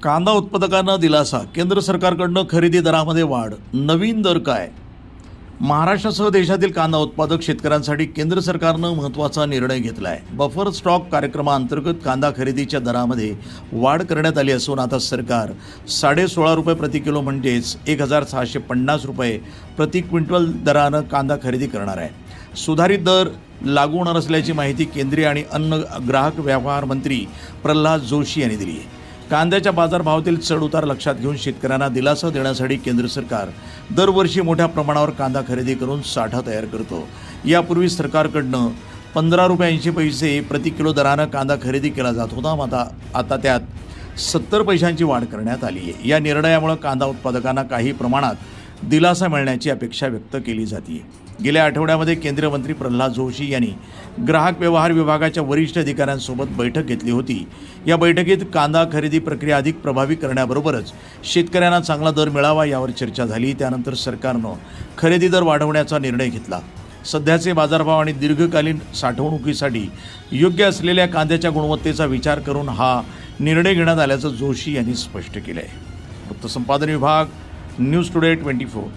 कांदा उत्पादकांना दिलासा, केंद्र सरकारकडनं खरेदी दरामध्ये वाढ, नवीन दर काय? महाराष्ट्रासह देशातील कांदा उत्पादक शेतकऱ्यांसाठी केंद्र सरकारनं महत्त्वाचा निर्णय घेतला आहे। बफर स्टॉक कार्यक्रमाअंतर्गत कांदा खरेदीच्या दरामध्ये वाढ करण्यात आली असून आता सरकार 16.5 रुपये प्रति किलो म्हणजेच 1650 रुपये प्रति क्विंटल दरानं कांदा खरेदी करणार आहे। सुधारित दर लागू होणार असल्याची माहिती केंद्रीय आणि अन्न ग्राहक व्यवहार मंत्री प्रल्हाद जोशी यांनी दिली आहे। कांद्याच्या बाजारभावातील चढउतार लक्षात घेऊन शेतकऱ्यांना दिलासा देण्यासाठी केंद्र सरकार दरवर्षी मोठ्या प्रमाणावर कांदा खरेदी करून साठा तयार करतो। यापूर्वी सरकारकडनं 15 रुपये 80 पैसे प्रति किलो दरानं कांदा खरेदी केला जात होता, आता त्यात 70 पैशांची वाढ करण्यात आली आहे। या निर्णयामुळे कांदा उत्पादकांना काही प्रमाणात दिलासा मिळण्याची अपेक्षा व्यक्त केली जाते। गेल्या आठवड्यामध्ये केंद्रीय मंत्री प्रल्हाद जोशी यांनी ग्राहक व्यवहार विभागाच्या वरिष्ठ अधिकाऱ्यांसोबत बैठक घेतली होती। या बैठकीत कांदा खरेदी प्रक्रिया अधिक प्रभावी करण्याबरोबरच शेतकऱ्यांना चांगला दर मिळावा यावर चर्चा झाली। त्यानंतर सरकारनं खरेदी दर वाढवण्याचा निर्णय घेतला। सध्याचे बाजारभाव आणि दीर्घकालीन साठवणुकीसाठी योग्य असलेल्या कांद्याच्या गुणवत्तेचा विचार करून हा निर्णय घेण्यात आल्याचं जोशी यांनी स्पष्ट केलं आहे। वृत्तसंपादन विभाग, न्यूज टुडे 24।